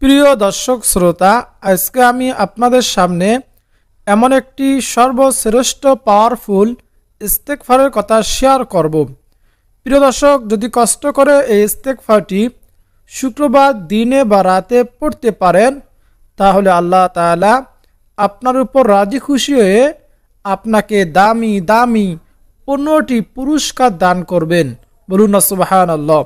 প্রিয় দর্শক শ্রোতা, আজকে আমি আপনাদের সামনে এমন একটি সর্বশ্রেষ্ঠ পাওয়ারফুল ইস্তেগফারের কথা শেয়ার করব। প্রিয় দর্শক, যদি কষ্ট করে এই ইস্তেগফারটি শুক্রবার দিনে বা রাতে পড়তে পারেন, তাহলে আল্লাহ তাআলা আপনার উপর রাজি খুশি হয়ে আপনাকে দামি দামি 15টি পুরস্কার দান করবেন। বলুন না সুবহানাল্লাহ।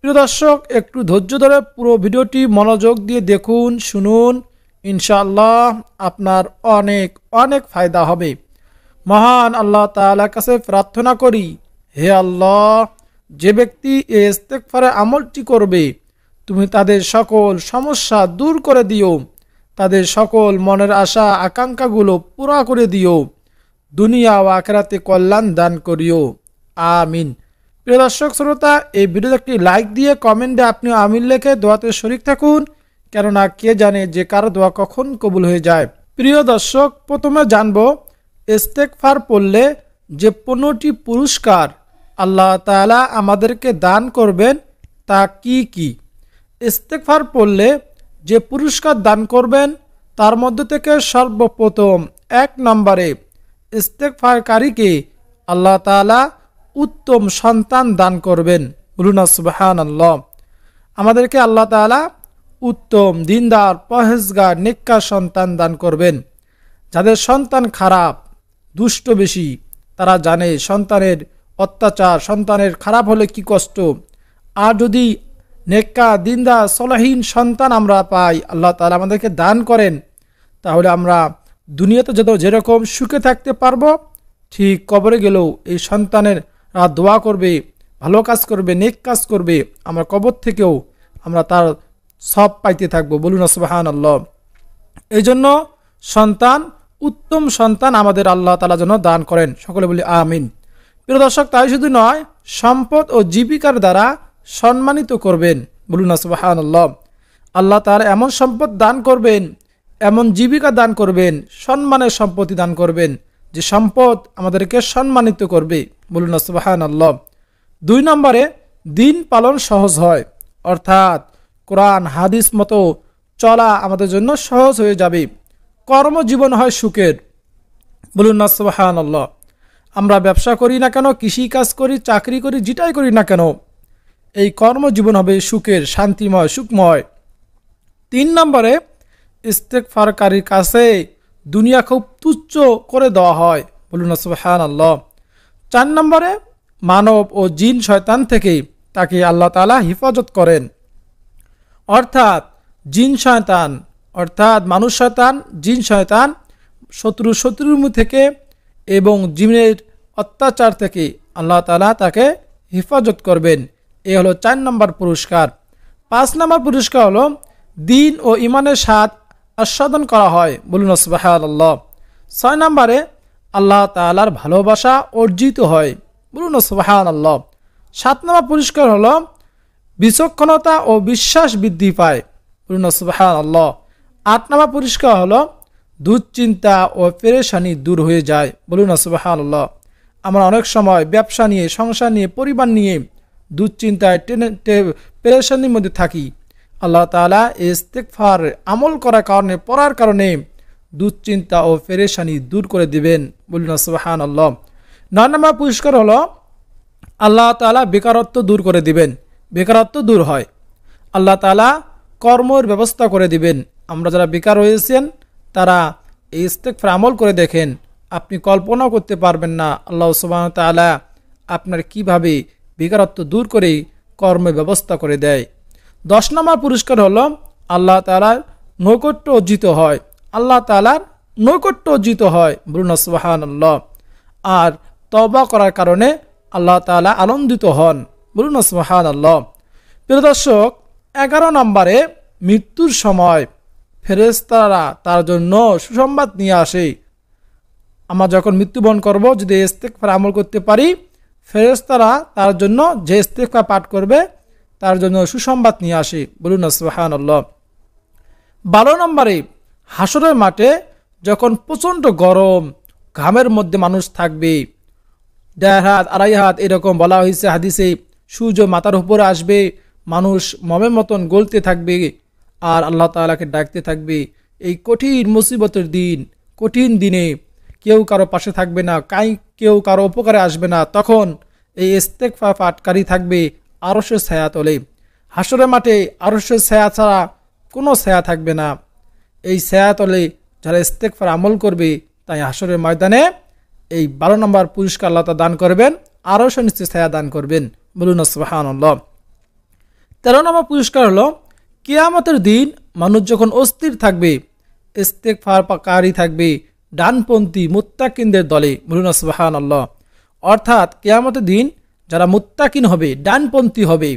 প্রিয় দর্শক, একটু ধৈর্য ধরে পুরো ভিডিওটি মনোযোগ দিয়ে দেখুন, শুনুন। ইনশাআল্লাহ আপনার অনেক অনেক ফায়দা হবে। মহান আল্লাহ তাআলার কাছে প্রার্থনা করি, হে আল্লাহ, যে ব্যক্তি এই ইস্তেগফারের আমলটি করবে, তুমি তাদের সকল সমস্যা দূর করে দিও, তাদের সকল মনের আশা আকাঙ্ক্ষাগুলো পুরা করে দিও, দুনিয়া ও আখিরাতে কল্যাণ দান করিও, আমিন। প্রিয় দর্শক শ্রোতা, এই ভিডিওতে একটি লাইক দিয়ে কমেন্টে আপনি আমিন লিখে দোয়াতে শরীক থাকুন, কেননা কে জানে যে কারো দোয়া কখন কবুল হয়ে যায়। প্রিয় দর্শক, প্রথমে জানবো ইস্তেগফার পড়লে যে 15টি পুরস্কার আল্লাহ তাআলা আমাদেরকে দান করবেন তা কি কি। ইস্তেগফার পড়লে যে পুরস্কার দান করবেন তার মধ্যে থেকে সর্বপ্রথম 1 নম্বরে ইস্তেগফারকারীকে আল্লাহ তাআলা উত্তম সন্তান দান করবেন। বলুন সুবহানাল্লাহ। আমাদেরকে আল্লাহ তাআলা উত্তম দিনদার পরহেজগার নেককার সন্তান দান করবেন। যাদের সন্তান খারাপ, দুষ্ট বেশি, তারা জানে সন্তানের অত্যাচার, সন্তানের খারাপ হলে কি কষ্ট। আর যদি নেককার দিনদার সলাহীন সন্তান আমরা পাই, আল্লাহ তাআলা আমাদেরকে দান করেন, তাহলে আমরা দুনিয়াতে যেরকম সুখে থাকতে পারবো, ঠিক কবরে গেলেও এই সন্তানের দোয়া করবে, ভালো কাজ করবে, নেক কাজ করবে, আমরা কবর থেকেও আমরা তার সব পাইতে থাকবো। বলুন সুবহানাল্লাহ। এই জন্য সন্তান, উত্তম সন্তান আমাদের আল্লাহ তাআলা যেন দান করেন, সকলে বলি আমিন। প্রিয় দর্শক, তাই শুধু নয়, সম্পদ ও জীবিকার দ্বারা সম্মানিত করবেন। বলুন সুবহানাল্লাহ। আল্লাহ তাআলা এমন সম্পদ দান করবেন, এমন জীবিকা দান করবেন, সম্মানের সম্পত্তি দান করবেন, যে সম্পদ আমাদেরকে সম্মানিত করবে। বলুন সুবহানাল্লাহ। 2 নম্বরে দিন পালন সহজ হয়, অর্থাৎ কোরআন হাদিস মতো চলা আমাদের জন্য সহজ হয়ে যাবে, কর্মজীবন হয় সুখের। বলুন না সুবহানাল্লাহ। আমরা ব্যবসা করি না কেন, কৃষি কাজ করি, চাকরি করি, যেটাই করি না কেন, এই কর্মজীবন হবে সুখের, শান্তিময়, সুখময়। 3 নম্বরে ইস্তেগফারকারীর কাছে দুনিয়া খুব তুচ্ছ করে দেওয়া হয়। বলুন সুবহানাল্লাহ। 4 নম্বরে মানব ও জিন শয়তান থেকে তাকে আল্লাহ তাআলা হেফাজত করেন, অর্থাৎ জিন শয়তান, অর্থাৎ মানুষ শয়তান, জিন শয়তান শত্রুর মুখ থেকে এবং জিনের অত্যাচার থেকে আল্লাহ তাআলা তাকে হেফাজত করবেন। এ হলো 4 নম্বর পুরস্কার। 5 নম্বর পুরস্কার হলো দিন ও ইমানের স্বাদ আস্বাদন করা হয়। বলুন সুবহানাল্লাহ। 6 নম্বরে আল্লাহ তাআলার ভালোবাসা অর্জিত হয়। বলুন সুবহানাল্লাহ। 7 নম্বর পুরস্কার হলো বিচক্ষণতা ও বিশ্বাস বৃদ্ধি পায়। বলুন সুবহানাল্লাহ। 8 নম্বর পুরস্কার হলো দুশ্চিন্তা ও পেরেশানি দূর হয়ে যায়। বলুন সুবহানাল্লাহ। আমরা অনেক সময় ব্যবসা নিয়ে, সংসার নিয়ে, পরিবার নিয়ে দুশ্চিন্তায় পেরেশানির মধ্যে থাকি। আল্লাহ তাআলা ইস্তেগফার আমল করার কারণে, পড়ার কারণে দুশ্চিন্তা ও পেরেশানি দূর করে দিবেন। বলুন সুবহানাল্লাহ। 9 নম্বর পুরস্কার হলো আল্লাহ তাআলা বেকারত্ব দূর করে দিবেন। বেকারত্ব দূর হয়, আল্লাহ তাআলা কর্মের ব্যবস্থা করে দিবেন। আমরা যারা বেকার হয়েছেন তারা এই ইস্তেগফার আমল করে দেখেন, আপনি কল্পনাও করতে পারবেন না আল্লাহ সুবহানাহু ওয়া তাআলা আপনার কিভাবে বেকারত্ব দূর করে কর্মের ব্যবস্থা করে দেয়। 10 নম্বর পুরস্কার হলো আল্লাহ তাআলার নৈকট্য অর্জিত হয়। আল্লাহ তাআলার নৈকট্য অর্জিত হয়। বলুন সুবহানাল্লাহ। আর তওবা করার কারণে আল্লাহ তাআলা আনন্দিত হন। বলুন সুবহানাল্লাহ। প্রিয় দর্শক, 11 নম্বরে মৃত্যুর সময় ফেরেশতারা তার জন্য সুসংবাদ নিয়ে আসে। আমরা যখন মৃত্যুবরণ করব, যদি ইস্তেগফার আমল করতে পারি, ফেরেশতারা তার জন্য যে ইস্তেগফার পাঠ করবে তার জন্য সুসংবাদ নিয়ে আসে। বলুন সুবহানাল্লাহ। 12 নম্বরে হাসরের মাঠে যখন প্রচণ্ড গরম, ঘামের মধ্যে মানুষ থাকবে, 1.5 হাত 2.5 হাত এরকম বলা হয়েছে হাদিসে, সূর্য মাথার উপরে আসবে, মানুষ মমের মতন গলতে থাকবে, আর আল্লাহ তাআলাকে ডাকতে থাকবে। এই কঠিন মুসিবতের দিন, কঠিন দিনে কেউ কারো পাশে থাকবে না, কেউ কারো উপকারে আসবে না, তখন এই ইস্তেগফার পাঠকারী থাকবে আরশের ছায়া তলে। হাসরের মাঠে আরশের ছায়া ছাড়া কোনো ছায়া থাকবে না। এই ছায়া তলে যারা ইস্তেগফার আমল করবে, তাই হাসরের ময়দানে এই 12 নম্বর পুরস্কার আল্লাহ তাআলা দান করবেন, আরশের নিচে ছায়া দান করবেন। বলুন সুবহানাল্লাহ। 13 নম্বর পুরস্কার হলো কিয়ামতের দিন মানুষ যখন অস্থির থাকবে, ইস্তেগফার পাঠকারী থাকবে ডানপন্থী মুত্তাকিনদের দলে। বলুন সুবহানাল্লাহ। অর্থাৎ কিয়ামতের দিন যারা মুত্তাকিন হবে, ডানপন্থী হবে,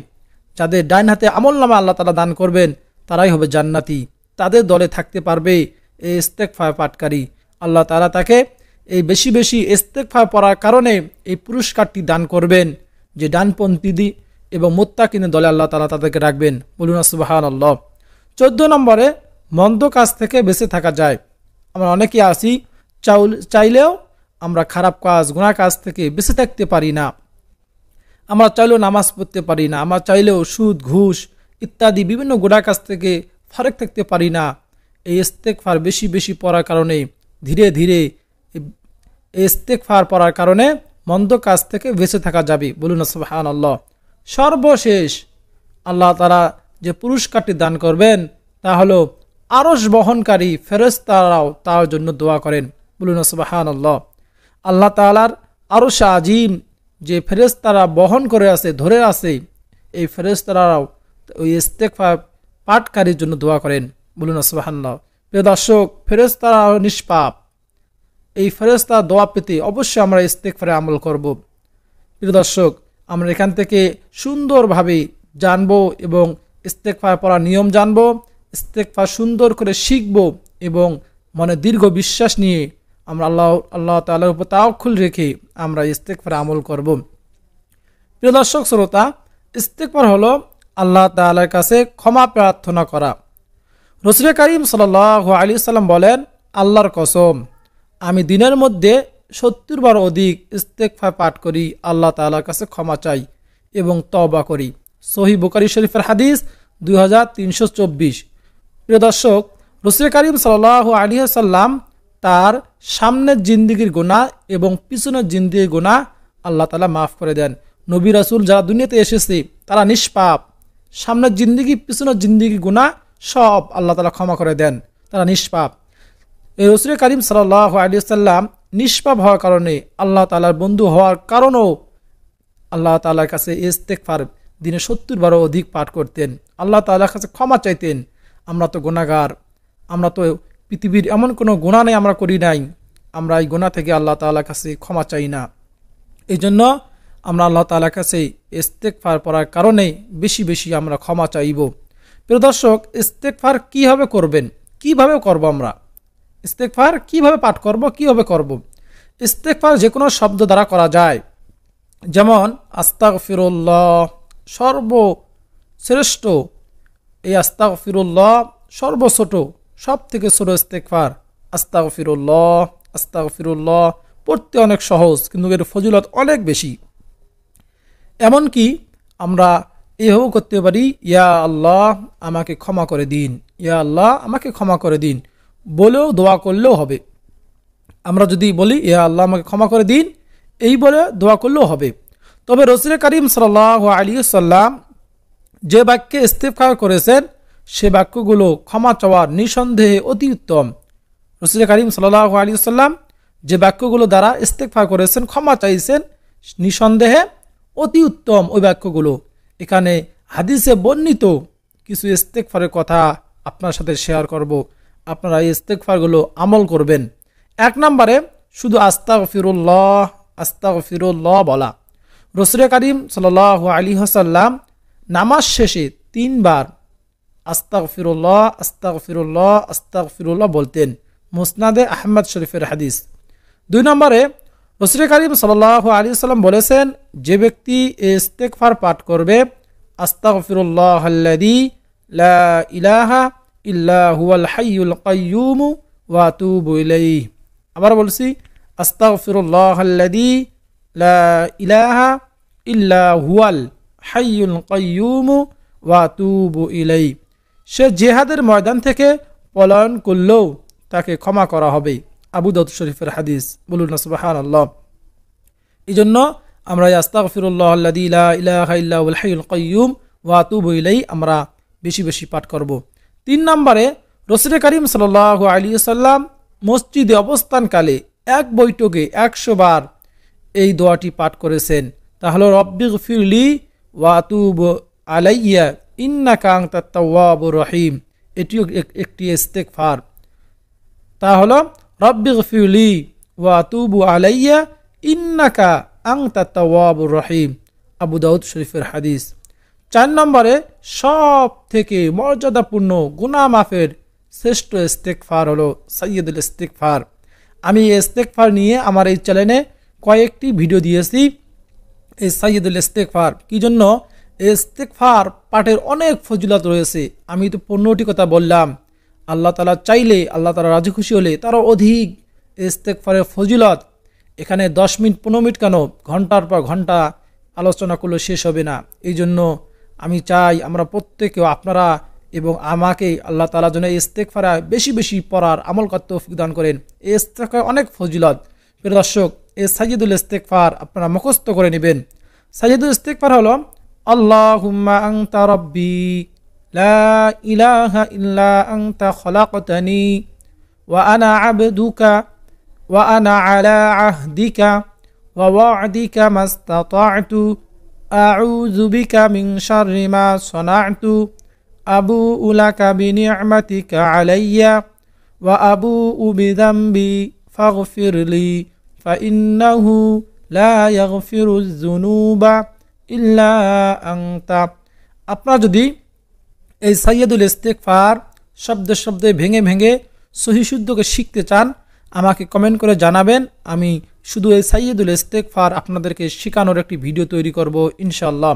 যাদের ডান হাতে আমলনামা আল্লাহ তাআলা দান করবেন, তারাই হবে জান্নাতি। তাদের দলে থাকতে পারবে এই ইস্তেগফার পাঠকারী। আল্লাহ তাআলা তাকে এই বেশি বেশি ইস্তেগফার পড়ার কারণে এই পুরস্কারটি দান করবেন, যে ডানপন্থী এবং মুত্তাকিনের দলে আল্লাহ তাআলা তাদেরকে রাখবেন। বলুন সুবহানাল্লাহ। 14 নম্বরে মন্দ কাজ থেকে বেঁচে থাকা যায়। আমরা অনেকেই আছি চাইলেও আমরা খারাপ কাজ, গুনাহ কাজ থেকে বেঁচে থাকতে পারি না। আমরা চাইলেও নামাজ পড়তে পারি না, আমরা চাইলেও সুদ, ঘুষ ইত্যাদি বিভিন্ন গুনাহ কাজ থেকে ফারেক থাকতে পারি না। এই ইস্তেগফার বেশি বেশি পড়ার কারণে ধীরে ধীরে এই ইস্তেগফার পড়ার কারণে মন্দ কাজ থেকে বেঁচে থাকা যাবে। বলুন সুবহানাল্লাহ। সর্বশেষ আল্লাহ তাআলা যে পুরস্কারটি দান করবেন তা হলো আরশ বহনকারী ফেরেশতারাও তার জন্য দোয়া করেন। বলুন সুবহানাল্লাহ। আল্লাহ তাআলার আরশ আজিম যে ফেরেশতারা বহন করে আছে, ধরে আছে, এই ফেরেশতারাও ওই ইস্তেগফার পাঠকারীর জন্য দোয়া করেন। বলুন সুবহানাল্লাহ। প্রিয় দর্শক, ফেরেশতারাও নিষ্পাপ। এই ফেরেশতা দোয়া পেতে অবশ্যই আমরা ইস্তেগফারে আমল করব। প্রিয় দর্শক, আমরা এখান থেকে সুন্দরভাবে জানবো এবং ইস্তেগফার পড়ার নিয়ম জানবো, ইস্তেগফার সুন্দর করে শিখব এবং মনে দীর্ঘ বিশ্বাস নিয়ে আমরা আল্লাহ তাআলার উপর তাওয়াক্কুল রেখে আমরা ইস্তেগফার আমল করব। প্রিয় দর্শক শ্রোতা, ইস্তেগফার হলো আল্লাহ তাআলার কাছে ক্ষমা প্রার্থনা করা। রাসূল করিম সাল্লাল্লাহু আলাইহি সাল্লাম বলেন, আল্লাহর কসম, আমি দিনের মধ্যে 70 বার অধিক ইস্তেগফার পাঠ করি, আল্লাহ তাআলার কাছে ক্ষমা চাই এবং তওবা করি। সহিহ বুখারী শরীফের হাদিস 2324। প্রিয় দর্শক, রাসূল করিম সাল্লাল্লাহু আলাইহি সাল্লাম তার সামনের জিন্দেগির গুনাহ এবং পিছনের জিন্দেগির গুনাহ আল্লাহ তাআলা মাফ করে দেন। নবী রাসূল যারা দুনিয়াতে এসেছে তারা নিষ্পাপ, সামনের জিন্দেগি পিছনের জিন্দেগি গুনাহ সব আল্লাহ তাআলা ক্ষমা করে দেন, তারা নিষ্পাপ। এই রাসূল করিম সাল্লাল্লাহু আলাইহি সাল্লাম নিষ্পাপ হওয়ার কারণে, আল্লাহ তাআলার বন্ধু হওয়ার কারণেও আল্লাহ তাআলার কাছে ইস্তেগফার দিনে 70 বারও অধিক পাঠ করতেন, আল্লাহ তাআলার কাছে ক্ষমা চাইতেন। আমরা তো গুনাহগার, আমরা তো পৃথিবীর এমন কোনো গুনাহ নেই আমরা করি নাই, আমরা এই গুনাহ থেকে আল্লাহ তাআলার কাছে ক্ষমা চাই না। এই জন্য আমরা আল্লাহ তাআলার কাছে ইস্তেগফার পড়ার কারণে বেশি বেশি আমরা ক্ষমা চাইব। প্রিয় দর্শক, ইস্তেগফার কীভাবে করবেন, কীভাবে করব আমরা ইস্তেগফার কীভাবে পাঠ করব, কীভাবে করব? ইস্তেগফার যে কোনো শব্দ দ্বারা করা যায়। যেমন আস্তাগফিরুল্লাহ সর্বশ্রেষ্ঠ, এই আস্তাগফিরুল্লাহ সর্বছোট, সব থেকে ছোট ইস্তেগফার আস্তাগফিরুল্লাহ। আস্তাগফিরুল্লাহ পড়তে অনেক সহজ, কিন্তু এর ফজিলত অনেক বেশি। এমনকি আমরা এও করতে পারি, ইয়া আল্লাহ আমাকে ক্ষমা করে দিন, ইয়া আল্লাহ আমাকে ক্ষমা করে দিন বলেও দোয়া করলেও হবে। আমরা যদি বলি ইয়া আল্লাহ আমাকে ক্ষমা করে দিন, এই বলে দোয়া করলেও হবে। তবে রাসূল করিম সাল্লাল্লাহু আলাইহি সাল্লাম যে বাক্যে ইস্তেগফার করেছেন সে বাক্যগুলো ক্ষমা চাওয়ার নিঃসন্দেহে অতি উত্তম। রাসূল করিম সাল্লাল্লাহু আলাইহি সাল্লাম যে বাক্যগুলো দ্বারা ইস্তেগফার করেছেন, ক্ষমা চাইছেন, নিঃসন্দেহে অতি উত্তম ওই বাক্যগুলো। এখানে হাদিসে বর্ণিত কিছু ইস্তেগফারের কথা আপনার সাথে শেয়ার করব, আপনারা এই ইস্তেগফারগুলো আমল করবেন। 1 নম্বরে শুধু আস্তাগফিরুল্লাহ আস্তাগফিরুল্লাহ বলা। রাসূল করিম সাল্লাল্লাহু আলাইহি ওয়াসাল্লাম নামাজ শেষে 3 বার আস্তাগফিরুল্লাহ আস্তাগফিরুল্লাহ আস্তাগফিরুল্লাহ বলতেন। মুসনাদে আহমদ শরীফের হাদিস। 2 নম্বরে রাসূল করিম সাল্লাল্লাহু আলাইহি ওয়াসাল্লাম বলেছেন, যে ব্যক্তি ইস্তেগফার পাঠ করবে, আস্তাগফিরুল্লাহাল্লাযী লা ইলাহা ইল্লা হুয়াল হাইয়ুল কাইয়্যুম ওয়া আতুবু ইলাইহি। আবার বলছি, আস্তাগফিরুল্লাহাল্লাযী লা ইলাহা ইল্লা হুয়াল হাইয়ুল কাইয়্যুম ওয়া আতুবু ইলাইহি। সে জিহাদের ময়দান থেকে পলায়ন করলেও তাকে ক্ষমা করা হবে। আবু দাউদ শরীফের হাদিস। বলুন না সুবহানাল্লাহ। এই জন্য আমরা আস্তাগফিরুল্লাহ আল্লাযী লা ইলাহা ইল্লা হুয়াল হাইয়ুল কাইয়্যুম ওয়া আতুবু ইলাইহি আমরা বেশি বেশি পাঠ করব। 3 নম্বরে রাসূল করিম সাল্লাল্লাহু আলাইহি ওয়াসাল্লাম মসজিদে অবস্থানকালে এক বৈঠকে 100 বার এই দোয়াটি পাঠ করেছেন। তাহলে রব্বিগফিরলি ওয়া আতুবু আলাইয়া ইন্নাকা আনতাত তাওয়াবুর রহিম। এটিও একটি ইস্তেগফার। তাহলে রব্বিগফিরলি ওয়া আতুবু আলাইয়া ইন্নাকা আনতাত তাওয়াবুর রহিম। আবু দাউদ শরীফের হাদিস। 4 নম্বরে সব থেকে মর্যাদাপূর্ণ গুনাহ মাফের শ্রেষ্ঠ ইস্তেগফার হলো সাইয়্যিদুল ইস্তেগফার। আমি এই ইস্তেগফার নিয়ে আমার এই চ্যানেলে কয়েকটি ভিডিও দিয়েছি। এই সাইয়্যিদুল ইস্তেগফার কি জন্য? ইস্তেগফার পাঠের অনেক ফজিলত রয়েছে। আমি তো 15টি কথা বললাম। আল্লাহ তাআলা চাইলে, আল্লাহ তাআলা রাজি খুশি হলে তারও অধিক ইস্তেগফারের ফজিলত। এখানে 10 মিনিট 15 মিনিট কেন, ঘন্টার পর ঘন্টা আলোচনা করলে শেষ হবে না। এই জন্য আমি চাই আমরা প্রত্যেকেও, আপনারা এবং আমাকে আল্লাহ তাআলা যেন ইস্তেগফার বেশি বেশি পড়ার আমল করতে তৌফিক দান করেন। এই ইস্তেগফার অনেক ফজিলত। প্রিয় দর্শক, এই সাইয়্যিদুল ইস্তেগফার আপনারা মুখস্থ করে নেবেন। সাইয়্যিদুল ইস্তেগফার হলো আল্লাহুম্মা আনতা রাব্বি লা ইলাহা ইল্লা আনতা খলাকতানি ওয়া আনা আবদুকা ওয়া আনা আলা আহদিকা ওয়া ওয়া'দিকা মাস্তাতা'তু আউযু বিকা মিন শাররি মা সানা'তু আবুউ লাকা বিনি'মাতিকা আলাইয়া ওয়া আবুউ বিযামবি ফাগফিরলি ফাইন্নাহু লা ইয়াগফিরুয যুনুবা ইল্লা আনতা। আপনারা যদি এই সাইয়্যিদুল ইস্তেগফার শব্দে শব্দে ভেঙে ভেঙে সহি শুদ্ধকে শিখতে চান, আমাকে কমেন্ট করে জানাবেন। আমি শুধু এই সাইয়্যিদুল ইস্তেগফার আপনাদেরকে শেখানোর একটি ভিডিও তৈরি করব ইনশাআল্লাহ।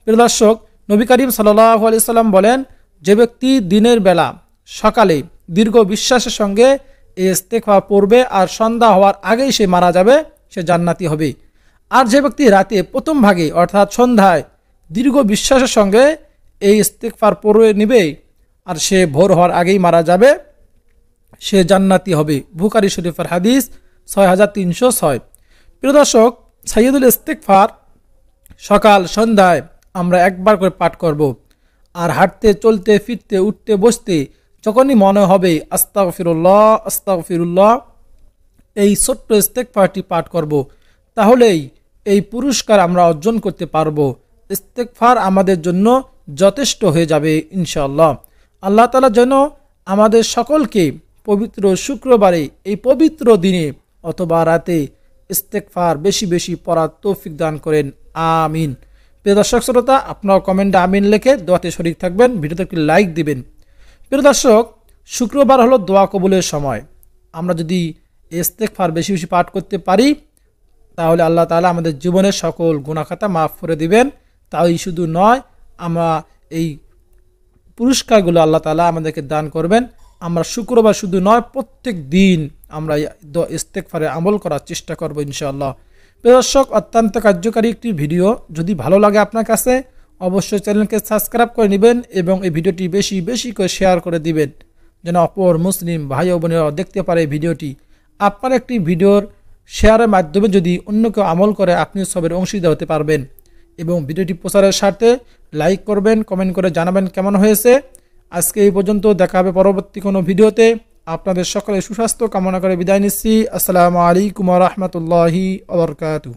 প্রিয় দর্শক, নবী করিম সাল্লাল্লাহু আলাইহি সাল্লাম বলেন, যে ব্যক্তি দিনের বেলা সকালে দীর্ঘ বিশ্বাসের সঙ্গে এই ইস্তেগফার পড়বে আর সন্ধ্যা হওয়ার আগেই সে মারা যাবে, সে জান্নাতি হবে। আর যে ব্যক্তি রাতে প্রথম ভাগে অর্থাৎ সন্ধ্যায় দীর্ঘ বিশ্বাসের সঙ্গে এই ইস্তেগফার পড়ে নেবে আর সে ভোর হওয়ার আগেই মারা যাবে, সে জান্নাতি হবে। বুখারী শরীফের হাদিস 6306। প্রিয় দর্শক, সাইয়্যিদুল ইস্তেগফার সকাল সন্ধ্যায় আমরা একবার করে পাঠ করব। আর হাঁটতে চলতে ফিরতে উঠতে বসতে যখনই মনে হবে আস্তাগফিরুল্লাহ আস্তাগফিরুল্লাহ, এই ছোট্ট ইস্তেগফারটি পাঠ করব, তাহলেই এই পুরস্কার আমরা অর্জন করতে পারব। ইস্তেগফার আমাদের জন্য যথেষ্ট হয়ে যাবে ইনশাআল্লাহ। আল্লাহ তাআলা যেন আমাদের সকলকে পবিত্র শুক্রবারে এই পবিত্র দিনে অথবা রাতে ইস্তেগফার বেশি বেশি পড়ার তৌফিক দান করেন, আমিন। প্রিয় দর্শক শ্রোতা, আপনারা কমেন্টে আমিন লিখে দোয়াতে শরীক থাকবেন, ভিডিওতে একটি লাইক দিবেন। প্রিয় দর্শক, শুক্রবার হলো দোয়া কবুলের সময়। আমরা যদি ইস্তেগফার বেশি বেশি পাঠ করতে পারি তাহলে আল্লাহ তাআলা আমাদের জীবনের সকল গুনাহ খাতা মাফ করে দিবেন। তাই শুধু নয়, আমরা এই পুরস্কারগুলো আল্লাহ তাআলা আমাদেরকে দান করবেন। আমরা শুক্রবার শুধু নয়, প্রত্যেক দিন আমরা ইস্তেগফারে আমল করার চেষ্টা করব ইনশাআল্লাহ। প্রিয় দর্শক, অত্যন্ত কার্যকারী একটি ভিডিও। যদি ভালো লাগে আপনার কাছে অবশ্যই চ্যানেলকে সাবস্ক্রাইব করে নেবেন এবং এই ভিডিওটি বেশি বেশি করে শেয়ার করে দিবেন যেন অপর মুসলিম ভাই ও বোনেরা দেখতে পারে এই ভিডিওটি। আপনার একটি ভিডিওর শেয়ারের মাধ্যমে যদি অন্য কেউ আমল করে, আপনি সবের অংশীদার হতে পারবেন। এবং ভিডিওটি প্রচারের স্বার্থে লাইক করবেন, কমেন্ট করে জানাবেন কেমন হয়েছে। আজকে এই পর্যন্ত, দেখা হবে পরবর্তী কোনো ভিডিওতে। আপনাদের সকলের সুস্বাস্থ্য কামনা করে বিদায় নিচ্ছি। আসসালামু আলাইকুম ওয়া রাহমাতুল্লাহি ওয়া বারাকাতুহু।